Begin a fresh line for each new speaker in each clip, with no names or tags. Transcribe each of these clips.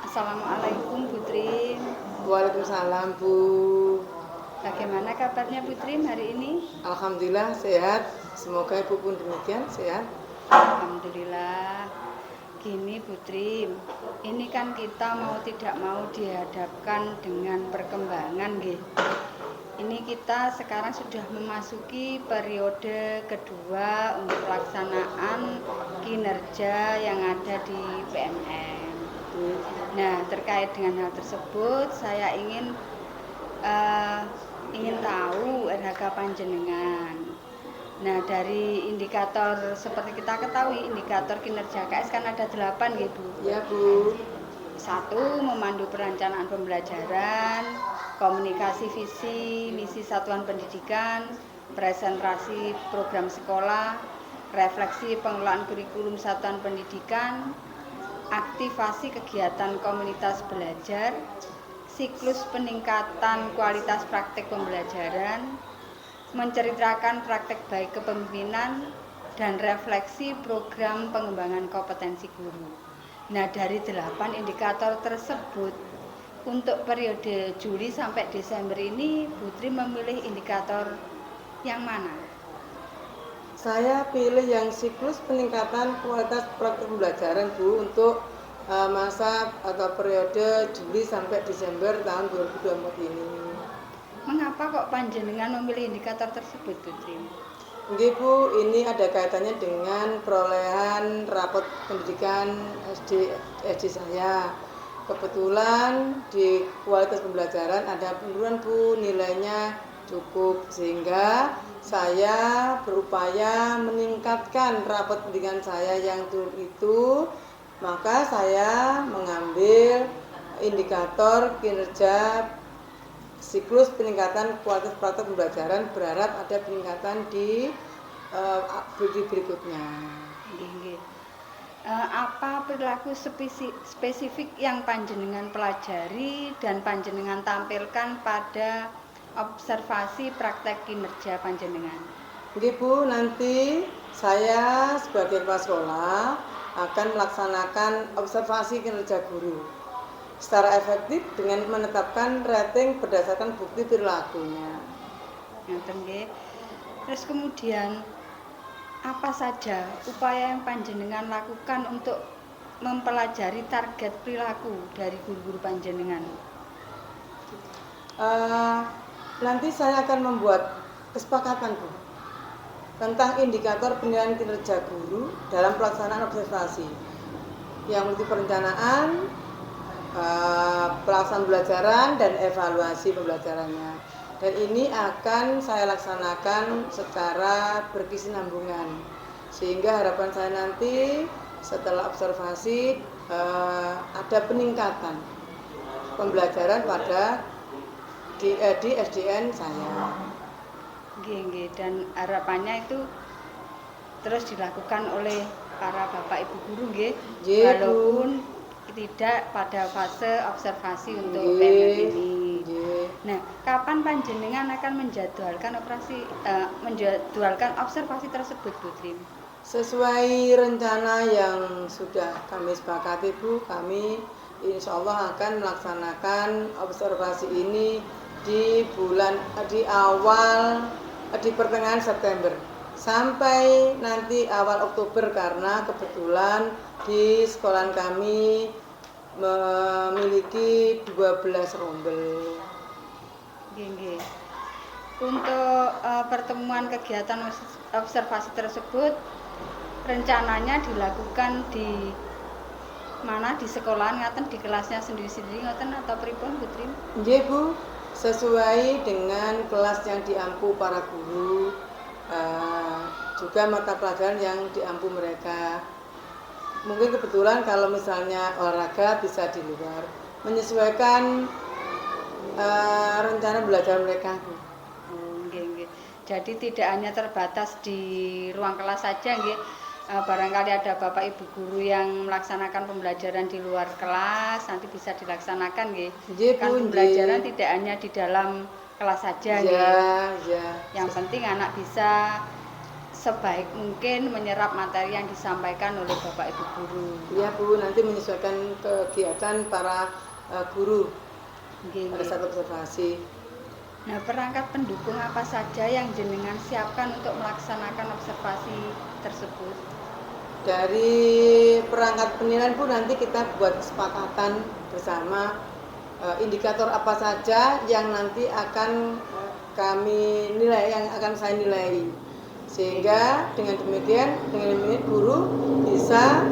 Assalamualaikum Putri.
Waalaikumsalam Bu.
Bagaimana kabarnya Putri hari ini?
Alhamdulillah sehat. Semoga Ibu pun demikian sehat.
Alhamdulillah. Gini Putri, ini kan kita mau tidak mau dihadapkan dengan perkembangan nggih. Ini kita sekarang sudah memasuki periode kedua untuk pelaksanaan kinerja yang ada di PMM. Nah, terkait dengan hal tersebut, saya ingin tahu RHK panjenengan. Nah, dari indikator seperti kita ketahui, indikator kinerja KS kan ada 8 gitu.
Ya Bu.
1. Memandu perencanaan pembelajaran, komunikasi visi, misi satuan pendidikan, presentasi program sekolah, refleksi pengelolaan kurikulum satuan pendidikan, aktivasi kegiatan komunitas belajar, siklus peningkatan kualitas praktek pembelajaran, menceritakan praktek baik kepemimpinan, dan refleksi program pengembangan kompetensi guru. Nah, dari 8 indikator tersebut, untuk periode Juli sampai Desember ini, Putri memilih indikator yang mana?
Saya pilih yang siklus peningkatan kualitas praktek pembelajaran Bu untuk masa atau periode Juli sampai Desember tahun 2024 ini.
Mengapa kok panjenengan memilih indikator tersebut, Putri?
Nggih Bu, ini ada kaitannya dengan perolehan rapot pendidikan SD saya. Kebetulan di kualitas pembelajaran ada penurunan Bu, nilainya cukup, sehingga saya berupaya meningkatkan rapot pendidikan saya yang turun itu. Maka saya mengambil indikator kinerja siklus peningkatan kualitas praktek pembelajaran, berharap ada peningkatan di berikutnya.
Apa perilaku spesifik yang panjenengan pelajari dan panjenengan tampilkan pada observasi praktek kinerja panjenengan?
Nggih Bu, nanti saya sebagai kepala sekolah akan melaksanakan observasi kinerja guru secara efektif dengan menetapkan rating berdasarkan bukti perilakunya.
Terus kemudian apa saja upaya yang panjenengan lakukan untuk mempelajari target perilaku dari guru-guru panjenengan?
Nanti saya akan membuat kesepakatan Bu tentang indikator penilaian kinerja guru dalam pelaksanaan observasi yang multi perencanaan, pelaksanaan pembelajaran dan evaluasi pembelajarannya. Dan ini akan saya laksanakan secara berkesinambungan, sehingga harapan saya nanti setelah observasi ada peningkatan pembelajaran pada di SDN saya.
Dan harapannya itu terus dilakukan oleh para bapak ibu guru walaupun tidak pada fase observasi untuk PMM ini. Nah, kapan panjenengan akan menjadwalkan observasi tersebut, Putri?
Sesuai rencana yang sudah kami sepakati Bu, kami insya Allah akan melaksanakan observasi ini di pertengahan September sampai nanti awal Oktober, karena kebetulan di sekolah kami memiliki 12 rombel.
Untuk pertemuan kegiatan observasi tersebut rencananya dilakukan di mana, di sekolahan ngaten, di kelasnya sendiri-sendiri ngaten atau pripun Putri?
Nggih Bu, sesuai dengan kelas yang diampu para guru, juga mata pelajaran yang diampu mereka. Mungkin kebetulan kalau misalnya olahraga bisa di luar, menyesuaikan rencana belajar mereka.
Jadi tidak hanya terbatas di ruang kelas saja, barangkali ada bapak ibu guru yang melaksanakan pembelajaran di luar kelas, nanti bisa dilaksanakan kan pembelajaran tidak hanya di dalam kelas saja. Yang penting anak bisa sebaik mungkin menyerap materi yang disampaikan oleh Bapak Ibu guru.
Iya Bu, nanti menyesuaikan kegiatan para guru
Nggih,
pada
nggih.
saat observasi.
Nah, perangkat pendukung apa saja yang jenengan siapkan untuk melaksanakan observasi tersebut?
Dari perangkat penilaian Bu, nanti kita buat kesepakatan bersama indikator apa saja yang nanti akan kami nilai, yang akan saya nilai, sehingga dengan demikian guru bisa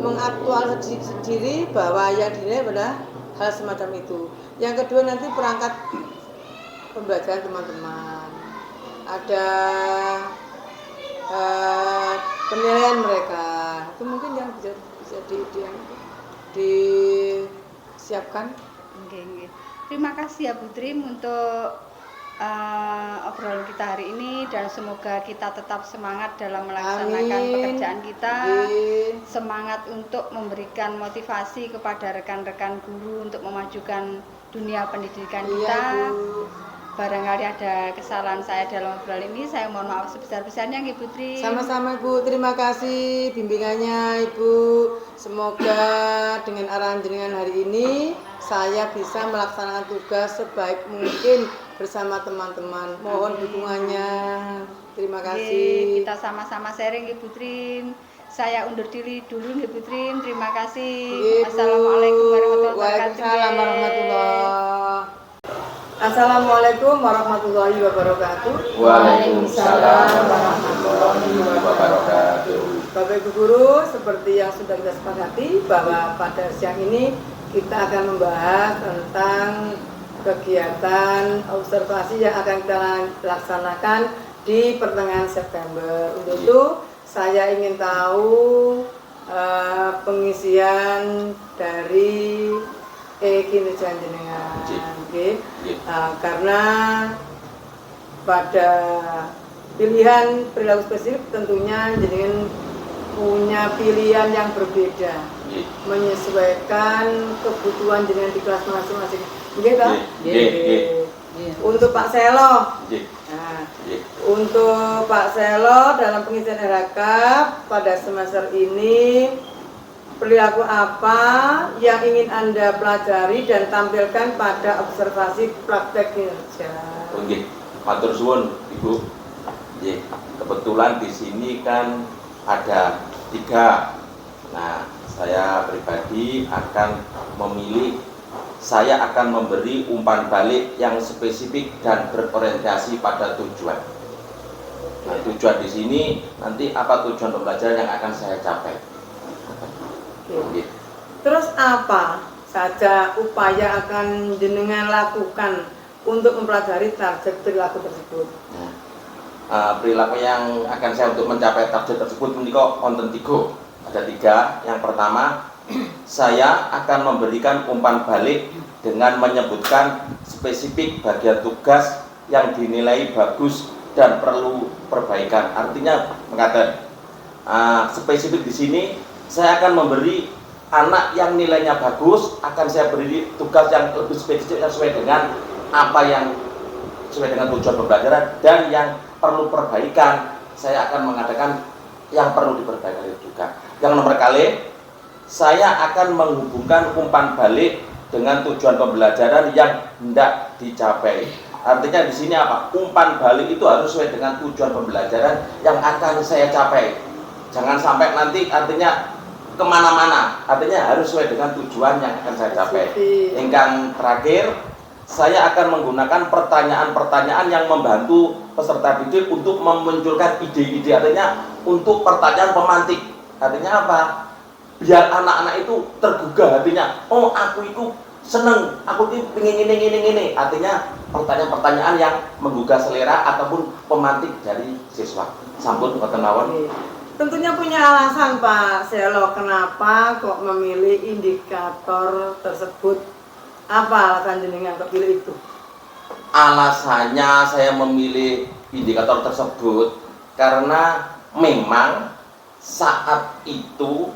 mengaktualisasi sendiri bahwa yang dinilai adalah hal semacam itu. Yang kedua nanti perangkat pembelajaran teman-teman, ada penilaian mereka, itu mungkin yang bisa disiapkan.
Nggih, nggih. Terima kasih ya Bu Trim untuk obrolan kita hari ini, dan semoga kita tetap semangat dalam melaksanakan
Amin.
pekerjaan kita.
Nggih.
Semangat untuk memberikan motivasi kepada rekan-rekan guru untuk memajukan dunia pendidikan
Iya,
kita.
Bu.
Barangkali ada kesalahan saya dalam obrolan ini, saya mohon maaf sebesar-besarnya Ibu Tri.
Sama-sama Ibu, terima kasih bimbingannya Ibu. Semoga dengan arahan jenengan hari ini saya bisa melaksanakan tugas sebaik mungkin bersama teman-teman. Mohon dukungannya. Terima kasih.
Kita sama-sama sharing Ibu Trin. Saya undur diri dulu Ibu Trin. Terima kasih. Assalamualaikum warahmatullahi wabarakatuh.
Waalaikumsalam warahmatullahi. Assalamualaikum warahmatullahi wabarakatuh.
Waalaikumsalam warahmatullahi wabarakatuh.
Bapak Ibu guru, seperti yang sudah kita sepakati bahwa pada siang ini kita akan membahas tentang kegiatan observasi yang akan kita laksanakan di pertengahan September. Untuk itu saya ingin tahu pengisian dari kinerja jenengan. Okay. Karena pada pilihan perilaku spesifik tentunya jenengan punya pilihan yang berbeda, menyesuaikan kebutuhan jenengan di kelas masing-masing. Gitu? Untuk Pak Selo, nah, untuk Pak Selo dalam pengisian RHK pada semester ini, perilaku apa yang ingin Anda pelajari dan tampilkan pada observasi praktek kinerja?
Oke, matur suwun Ibu. Kebetulan di sini kan ada 3. Nah, saya pribadi akan memilih, saya akan memberi umpan balik yang spesifik dan berorientasi pada tujuan. Nah, tujuan di sini nanti apa tujuan pembelajaran yang akan saya capai.
Oke. Terus apa saja upaya akan jenengan lakukan untuk mempelajari target perilaku tersebut?
Perilaku yang akan saya untuk mencapai target tersebut menika wonten 3. Ada 3. Yang pertama, saya akan memberikan umpan balik dengan menyebutkan spesifik bagian tugas yang dinilai bagus dan perlu perbaikan. Artinya mengatakan spesifik di sini, saya akan memberi anak yang nilainya bagus, akan saya beri tugas yang lebih spesifik sesuai dengan apa yang sesuai dengan tujuan pembelajaran, dan yang perlu perbaikan saya akan mengatakan yang perlu diperbaiki juga. Yang nomor kali, saya akan menghubungkan umpan balik dengan tujuan pembelajaran yang hendak dicapai. Artinya di sini apa? Umpan balik itu harus sesuai dengan tujuan pembelajaran yang akan saya capai. Jangan sampai nanti artinya kemana-mana, artinya harus sesuai dengan tujuan yang akan saya capai. Yang terakhir, saya akan menggunakan pertanyaan-pertanyaan yang membantu peserta didik untuk memunculkan ide-ide, artinya untuk pertanyaan pemantik. Artinya apa? Biar anak-anak itu tergugah hatinya. Oh, aku itu seneng, aku itu pengen ini. Artinya pertanyaan-pertanyaan yang menggugah selera ataupun pemantik dari siswa. Sampun boten mawon.
Tentunya punya alasan Pak Selo, kenapa kok memilih indikator tersebut? Apa alasan jenengan kok pilih itu?
Alasannya saya memilih indikator tersebut karena memang saat itu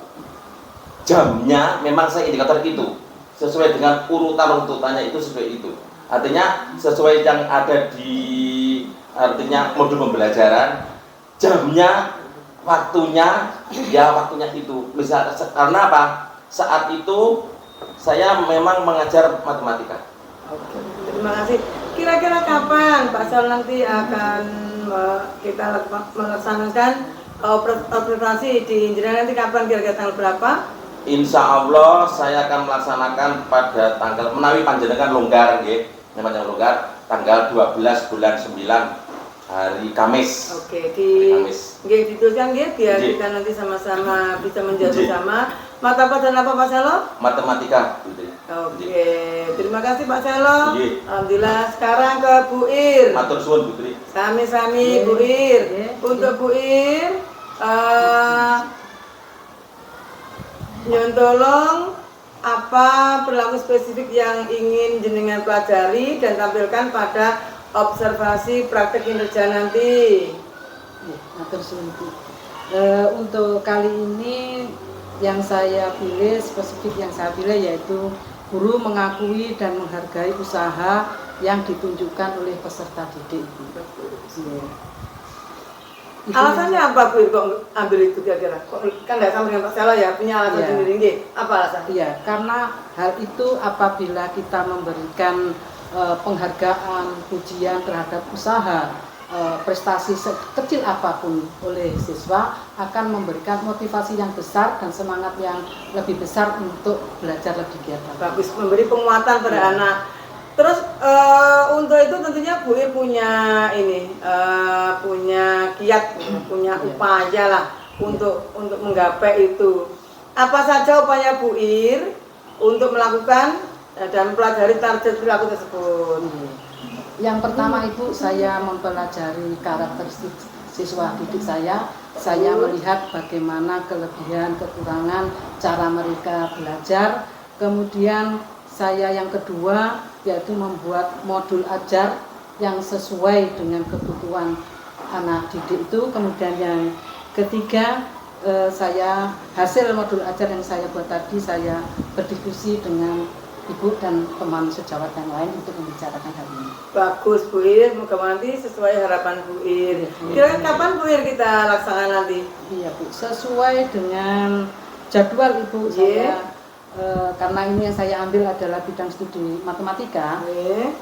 jamnya memang saya indikator itu sesuai dengan urutannya itu sesuai itu. Artinya sesuai yang ada di artinya modul pembelajaran, jamnya, waktunya, ya waktunya itu. Misal, karena apa? Saat itu saya memang mengajar matematika.
Oke, terima kasih. Kira-kira kapan Pak Sal nanti akan kita melaksanakan observasi di Indramayu nanti kapan kira-kira tanggal berapa?
Insya Allah saya akan melaksanakan pada tanggal menawi panjenengan longgar nggih, panjenengan longgar tanggal 12 bulan 9 hari Kamis.
Oke,
Kamis.
nggih dituliskan nggih biar
Nggih.
kita nanti sama-sama bisa menjawab bersama. Mata pelajaran apa Pak Salo?
Matematika, Putri.
Oke, terima kasih Pak Salo.
Nggih.
Alhamdulillah. Sekarang ke Bu Ir.
Matur suwun, Putri.
Sami-sami Bu Ir. Untuk Bu Ir, nyuwun tolong apa perilaku spesifik yang ingin jenengan pelajari dan tampilkan pada observasi praktek kinerja nanti.
Matur suwun Bu. Untuk kali ini yang saya pilih, spesifik yang saya pilih yaitu guru mengakui dan menghargai usaha yang ditunjukkan oleh peserta didik. Iya.
Alasannya apa Bu Ir kok ambil itu kira-kira? Kan nggak sama dengan Pak Salo ya, punya alasan
Iya.
sendiri nggih. Apa alasannya?
Iya, karena hal itu apabila kita memberikan penghargaan, pujian terhadap usaha, prestasi sekecil apapun oleh siswa akan memberikan motivasi yang besar dan semangat yang lebih besar untuk belajar lebih giat.
Bagus, memberi penguatan pada anak. Terus untuk itu tentunya Bu Ir punya ini, punya kiat, punya upaya lah untuk menggapai itu. Apa saja upaya Bu Ir untuk melakukan dan mempelajari target perilaku tersebut?
Yang pertama Ibu, saya mempelajari karakteristik siswa didik saya. Saya melihat bagaimana kelebihan, kekurangan cara mereka belajar. Kemudian saya yang kedua yaitu membuat modul ajar yang sesuai dengan kebutuhan anak didik itu. Kemudian yang ketiga, saya hasil modul ajar yang saya buat tadi saya berdiskusi dengan Ibu dan teman sejawat yang lain untuk membicarakan hal ini.
Bagus Bu Ir, moga nanti sesuai harapan Bu Ir. Kira-kira kapan Bu Ir kita laksanakan nanti?
Iya Bu, sesuai dengan jadwal Ibu. Saya karena ini yang saya ambil adalah bidang studi matematika.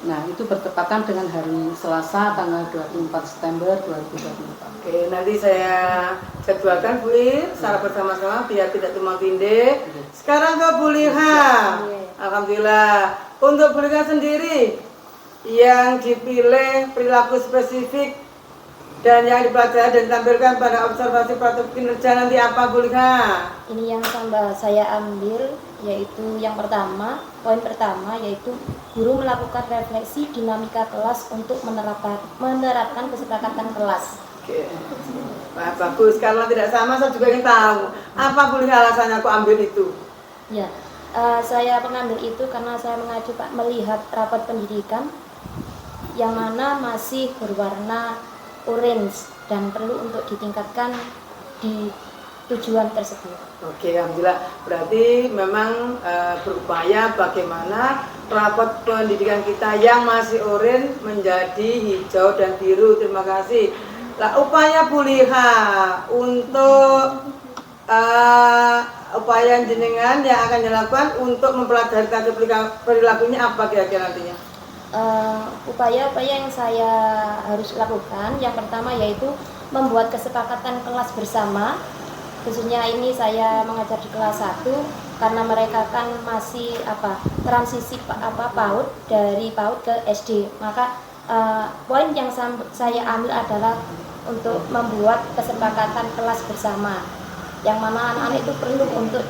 Nah, itu bertepatan dengan hari Selasa tanggal 24 September 2024.
Oke, nanti saya jadwalkan Bu Ir secara bersama-sama biar tidak tumpang tindih. Sekarang ke Bu Liha. Alhamdulillah. Untuk Bu Liha sendiri yang dipilih perilaku spesifik dan yang dipelajari dan ditampilkan pada observasi praktek kinerja nanti apa Bu Liha?
Ini yang saya ambil yaitu yang pertama, poin pertama yaitu guru melakukan refleksi dinamika kelas untuk menerapkan kesepakatan kelas.
Oke. Wah, bagus. Karena tidak sama saya juga ingin tahu apa Bu Liha alasannya aku ambil itu.
Ya, saya mengambil itu karena saya mengacu Pak melihat rapat pendidikan yang mana masih berwarna orange dan perlu untuk ditingkatkan di tujuan tersebut.
Oke, alhamdulillah. Berarti memang berupaya bagaimana rapat pendidikan kita yang masih oranye menjadi hijau dan biru. Terima kasih. Nah, upaya Bu Liha untuk upaya jenengan yang akan dilakukan untuk mempelajari target perilakunya apa kira-kira nantinya?
Upaya-upaya yang saya harus lakukan yang pertama yaitu membuat kesepakatan kelas bersama. Khususnya ini saya mengajar di kelas 1 karena mereka kan masih transisi PAUD dari PAUD ke SD. Maka poin yang saya ambil adalah untuk membuat kesepakatan kelas bersama. Yang mana anak-anak itu perlu untuk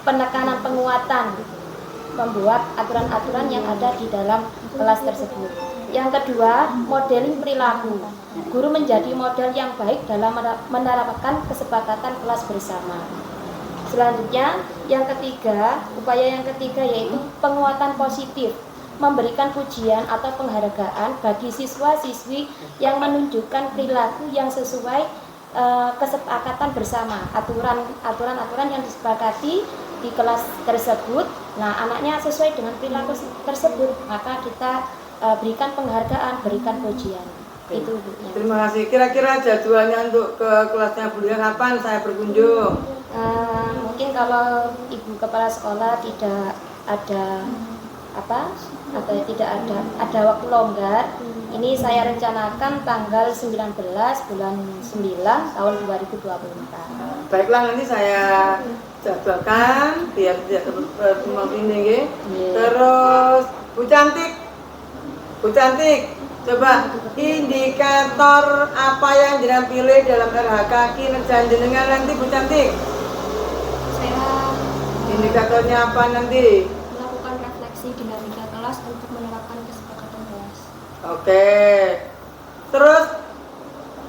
penekanan penguatan membuat aturan-aturan yang ada di dalam kelas tersebut. Yang kedua, modeling perilaku. Guru menjadi model yang baik dalam menerapkan kesepakatan kelas bersama. Selanjutnya, upaya yang ketiga yaitu penguatan positif. Memberikan pujian atau penghargaan bagi siswa-siswi yang menunjukkan perilaku yang sesuai kesepakatan bersama, aturan-aturan yang disepakati di kelas tersebut. Nah, anaknya sesuai dengan perilaku tersebut, maka kita berikan penghargaan, berikan pujian. Itu Bu.
Terima kasih. Kira-kira jadwalnya untuk ke kelasnya Bu Lia kapan saya berkunjung?
Mungkin kalau Ibu Kepala Sekolah tidak ada atau tidak ada waktu longgar, ini saya rencanakan tanggal 19 bulan 9 tahun 2024.
Baiklah, nanti saya jadwalkan biar tidak terlalu ini. Terus Bu Cantik, coba indikator apa yang jenengan pilih dalam RHK kinerja jenengan nanti Bu Cantik?
Saya
Indikatornya apa nanti?
melakukan refleksi dinamika kelas untuk menerapkan kesepakatan kelas.
Oke. Terus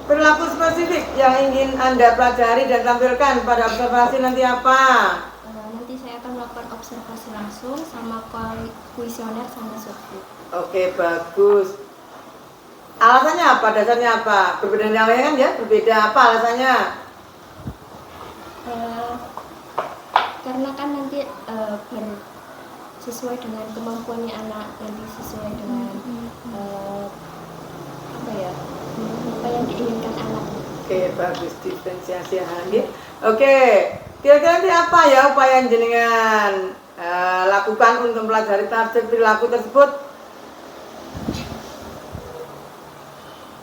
perilaku spesifik yang ingin Anda pelajari dan tampilkan pada observasi nanti apa?
Nanti saya akan melakukan observasi langsung sama kuesioner sama survei.
Oke, bagus. Alasannya apa? Dasarnya apa? Berbeda dengan yang lain kan ya? Berbeda apa alasannya?
Karena kan nanti sesuai dengan kemampuannya anak, nanti sesuai dengan apa yang diinginkan anak.
Oke, bagus, diferensiasi lagi. Oke, kira-kira nanti apa ya upaya yang jenengan lakukan untuk mempelajari target perilaku tersebut?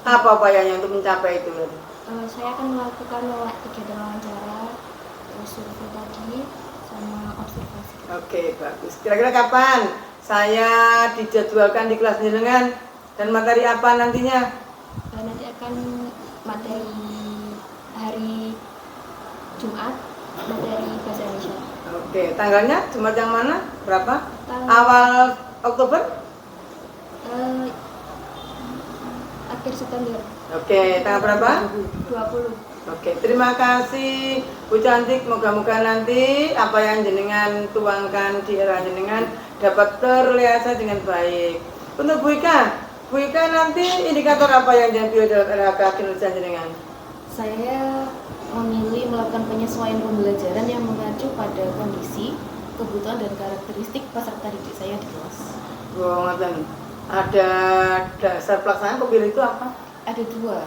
Apa upayanya untuk mencapai itu?
Saya akan melakukan kegiatan wawancara, survei tadi, sama observasi.
Oke, bagus. Kira-kira kapan saya dijadwalkan di kelas jenengan dan materi apa nantinya?
Nanti akan materi hari Jumat, materi bahasa Indonesia.
Oke, tanggalnya Jumat yang mana? Berapa?
Tanggal
Awal Oktober?
akhir September.
Oke, tanggal berapa?
20.
Oke, terima kasih Bu Cantik. Moga-moga nanti apa yang jenengan tuangkan di era jenengan dapat terrealisasi dengan baik. Untuk Bu Ika nanti indikator apa yang jenengan pilih dalam RHK kinerja jenengan?
Saya memilih melakukan penyesuaian pembelajaran yang mengacu pada kondisi, kebutuhan dan karakteristik peserta didik saya di kelas.
Ngoten. Ada dasar pelaksanaan kepilih itu apa?
Ada dua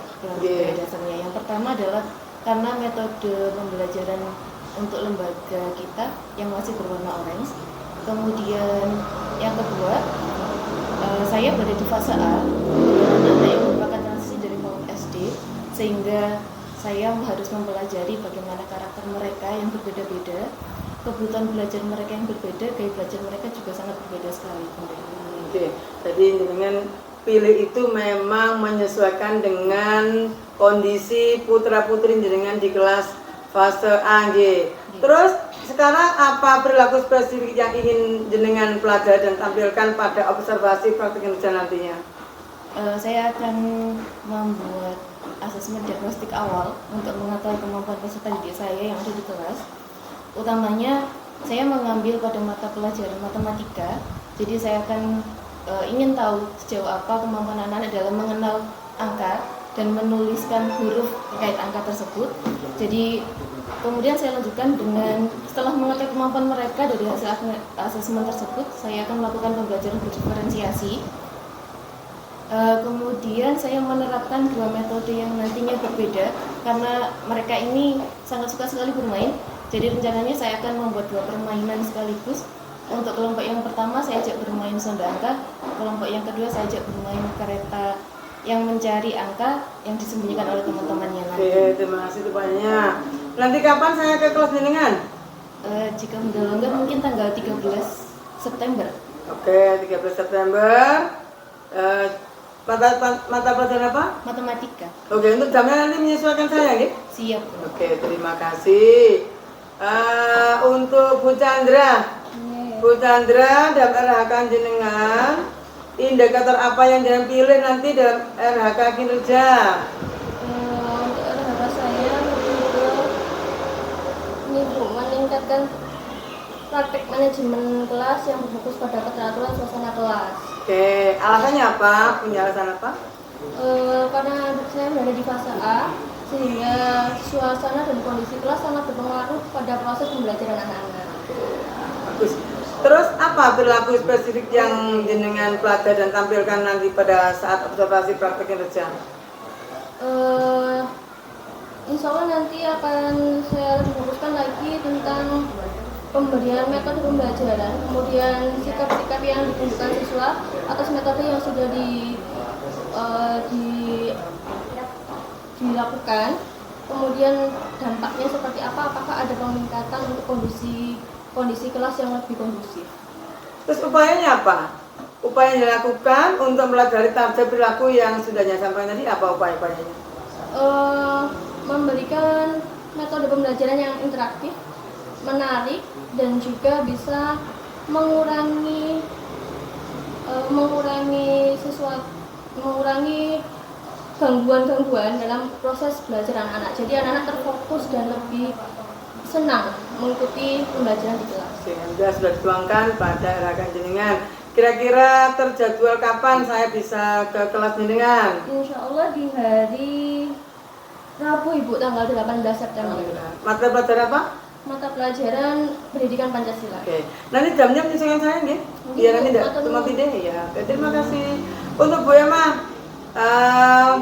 dasarnya. Yang pertama adalah karena metode pembelajaran untuk lembaga kita yang masih berwarna orange. Kemudian yang kedua, saya berada di fase A, anak-anak yang merupakan transisi dari PAUD SD, sehingga saya harus mempelajari bagaimana karakter mereka yang berbeda-beda, kebutuhan belajar mereka yang berbeda, gaya belajar mereka juga sangat berbeda sekali.
Oke, jadi dengan pilih itu memang menyesuaikan dengan kondisi putra-putri jenengan di kelas fase A, G. Terus sekarang apa perilaku spesifik yang ingin jenengan pelajari dan tampilkan pada observasi praktik kerja nantinya?
Saya akan membuat asesmen diagnostik awal untuk mengetahui kemampuan peserta didik saya yang ada di kelas. Utamanya saya mengambil pada mata pelajaran matematika. Jadi saya akan ingin tahu sejauh apa kemampuan anak-anak dalam mengenal angka dan menuliskan huruf terkait angka tersebut. Jadi kemudian saya lanjutkan dengan setelah mengetahui kemampuan mereka dari hasil asesmen tersebut, saya akan melakukan pembelajaran berdiferensiasi. Kemudian saya menerapkan dua metode yang nantinya berbeda karena mereka ini sangat suka sekali bermain. Jadi rencananya saya akan membuat dua permainan sekaligus. Untuk kelompok yang pertama saya ajak bermain sonda angka, kelompok yang kedua saya ajak bermain kereta yang mencari angka yang disembunyikan oleh teman-temannya nanti.
Oke, terima kasih banyak. Nanti kapan saya ke kelas jenengan?
Jika udah longgar mungkin tanggal 13 September.
Oke, 13 September. Mata pelajaran apa?
Matematika.
Oke, untuk jamnya nanti menyesuaikan saya, gitu?
Siap.
Oke, terima kasih. Untuk Bu Chandra. Bu Chandra dalam RHK jenengan, indikator apa yang jangan pilih nanti dalam RHK kinerja?
Untuk RHK saya ini Bu, meningkatkan praktek manajemen kelas yang berfokus pada keteraturan suasana kelas.
Oke, alasannya apa? Punya alasan apa?
Karena saya berada di fase A, sehingga suasana dan kondisi kelas sangat berpengaruh pada proses pembelajaran anak-anak.
Bagus. Terus apa perilaku spesifik yang jenengan pelajari dan tampilkan nanti pada saat observasi praktek kinerja?
Insya Allah nanti akan saya lebih fokuskan lagi tentang pemberian metode pembelajaran, kemudian sikap-sikap yang ditunjukkan siswa atas metode yang sudah dilakukan, kemudian dampaknya seperti apa, apakah ada peningkatan untuk kondisi kelas yang lebih kondusif.
Terus upayanya apa? Upaya yang dilakukan untuk mempelajari target perilaku yang sudah sampaikan tadi, apa upaya-upayanya?
Memberikan metode pembelajaran yang interaktif, menarik, dan juga bisa mengurangi gangguan-gangguan dalam proses belajar anak-anak. Jadi anak-anak terfokus dan lebih senang mengikuti pembelajaran di kelas.
Sehingga sudah dituangkan pada rekan jenengan. Kira-kira terjadwal kapan saya bisa ke kelas jenengan?
Insya Allah di hari Rabu Ibu, tanggal 18 September.
Mata pelajaran apa?
Mata pelajaran Pendidikan Pancasila.
Oke. Nanti jamnya menyesuaikan saya nggih. Biar nanti tidak cuma tidak ya. Oke, terima kasih. Untuk Bu Emma,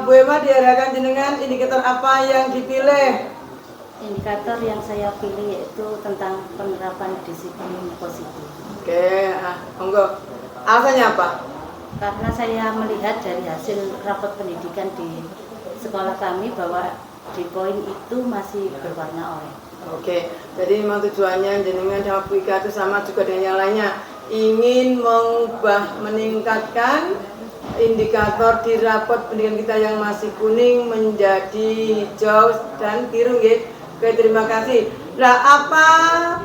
Bu Emma diarahkan jenengan indikator apa yang dipilih?
Indikator yang saya pilih yaitu tentang penerapan disiplin positif.
Oke, monggo. Alasannya apa?
Karena saya melihat dari hasil rapot pendidikan di sekolah kami bahwa di poin itu masih berwarna oranye.
Oke, jadi memang tujuannya jenengan sama Bu Ika itu sama juga dengan yang lainnya, ingin mengubah, meningkatkan indikator di rapot pendidikan kita yang masih kuning menjadi hijau dan biru, ya. Oke, terima kasih. Nah, apa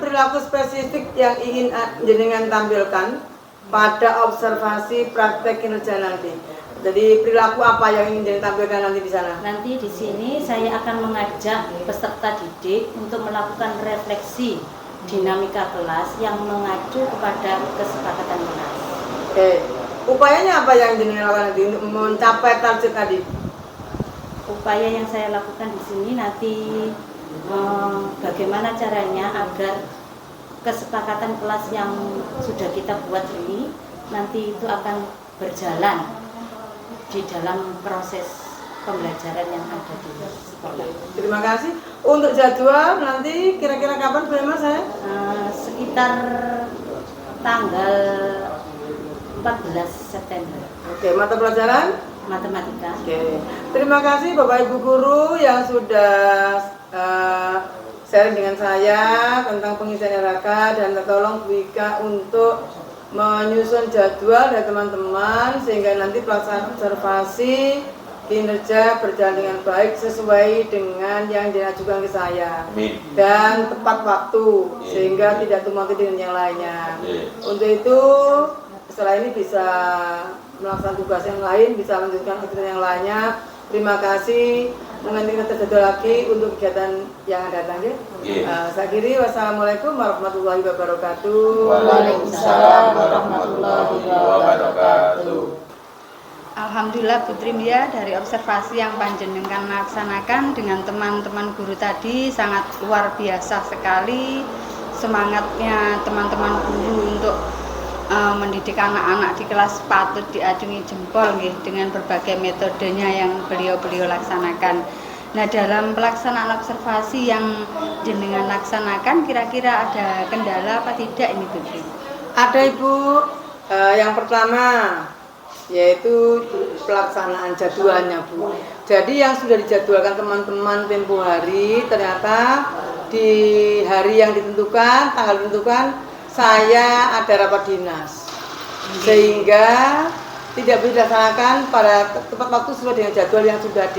perilaku spesifik yang ingin jenengan tampilkan pada observasi praktek kinerja nanti? Jadi perilaku apa yang ingin ditampilkan nanti di sana?
Nanti di sini saya akan mengajak peserta didik untuk melakukan refleksi dinamika kelas yang mengacu kepada kesepakatan kelas.
Oke, upayanya apa yang jenengan lakukan nanti untuk mencapai target tadi?
Upaya yang saya lakukan di sini nanti bagaimana caranya agar kesepakatan kelas yang sudah kita buat ini nanti itu akan berjalan di dalam proses pembelajaran yang ada di sekolah.
Terima kasih. Untuk jadwal nanti kira-kira kapan Bu Emma saya?
Sekitar tanggal 14 September.
Oke, mata pelajaran?
Matematika.
Oke. Terima kasih Bapak Ibu guru yang sudah sharing dengan saya tentang pengisian RK dan tolong Bu Ika untuk menyusun jadwal dari teman-teman sehingga nanti pelaksanaan observasi kinerja berjalan dengan baik sesuai dengan yang diajukan ke saya.
Amin.
Dan tepat waktu sehingga tidak tumpang tindih dengan yang lainnya. Untuk itu setelah ini bisa melaksanakan tugas yang lain, bisa melanjutkan kegiatan yang lainnya. Terima kasih. Mungkin kita terjadwal lagi untuk kegiatan yang akan datang, ya. Saya akhiri, wassalamualaikum warahmatullahi wabarakatuh.
Waalaikumsalam warahmatullahi wabarakatuh.
Alhamdulillah Putri Mia, dari observasi yang panjenengan laksanakan dengan teman-teman guru tadi sangat luar biasa sekali semangatnya teman-teman guru untuk mendidik anak-anak di kelas patut diacungi jempol nggih, dengan berbagai metodenya yang beliau-beliau laksanakan. Nah, dalam pelaksanaan observasi yang jenengan laksanakan kira-kira ada kendala apa tidak ini Putri?
Ada Ibu. Yang pertama yaitu pelaksanaan jadwalnya Bu. Jadi yang sudah dijadwalkan teman-teman tempo hari ternyata di hari yang ditentukan, tanggal ditentukan saya ada rapat dinas, sehingga tidak bisa dilaksanakan pada tepat waktu sesuai dengan jadwal yang sudah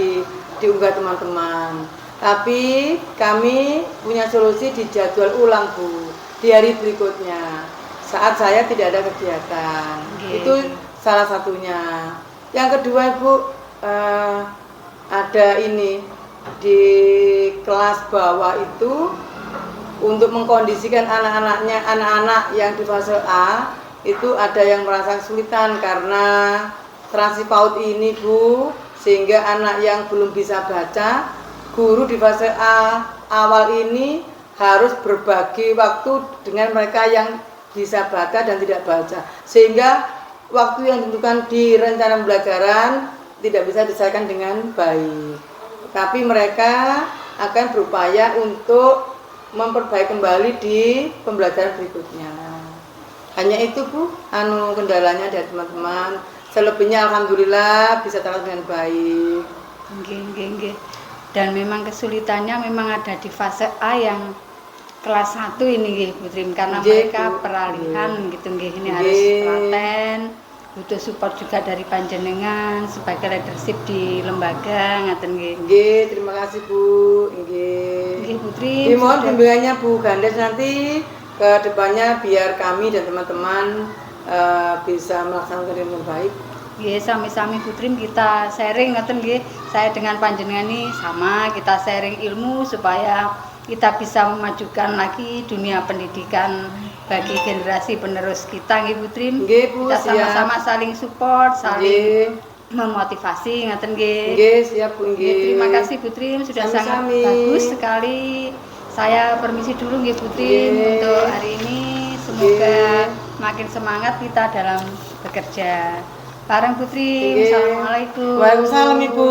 diunggah teman-teman. Tapi kami punya solusi di jadwal ulang Bu, di hari berikutnya saat saya tidak ada kegiatan. Itu salah satunya. Yang kedua Ibu, ada ini di kelas bawah itu untuk mengkondisikan anak-anak yang di fase A itu ada yang merasa kesulitan karena transisi PAUD ini Bu, sehingga anak yang belum bisa baca, guru di fase A awal ini harus berbagi waktu dengan mereka yang bisa baca dan tidak baca, sehingga waktu yang ditentukan di rencana pembelajaran tidak bisa diselesaikan dengan baik. Tapi mereka akan berupaya untuk memperbaiki kembali di pembelajaran berikutnya. Hanya itu Bu, kendalanya dari teman-teman. Selebihnya alhamdulillah bisa terlaksana dengan baik.
Nggih. Dan memang kesulitannya memang ada di fase A yang kelas 1 ini nggih Bu Trim, karena mereka peralihan gitu nggih, ini harus telaten, butuh support juga dari panjenengan sebagai leadership di lembaga ngaten nggih.
Nggih, terima kasih Bu. Nggih.
Nggih Bu Trim.
Mohon bimbingannya Bu Gandes nanti ke depannya biar kami dan teman-teman bisa melaksanakan dengan baik.
Nggih, sami-sami Bu Trim kita sharing ngaten nggih. Saya dengan panjenengan ini sama, kita sharing ilmu supaya kita bisa memajukan lagi dunia pendidikan bagi generasi penerus kita nggih Bu Trim.
Nggih Bu,
kita sama-sama saling support, saling memotivasi ngaten nggih.
Nggih, siap Bu nggih.
Terima kasih Bu Trim, sudah sangat bagus sekali. Saya permisi dulu nggih Bu Trim untuk hari ini. Semoga makin semangat kita dalam bekerja. Bareng Bu Trim. Assalamualaikum.
Waalaikumsalam Ibu.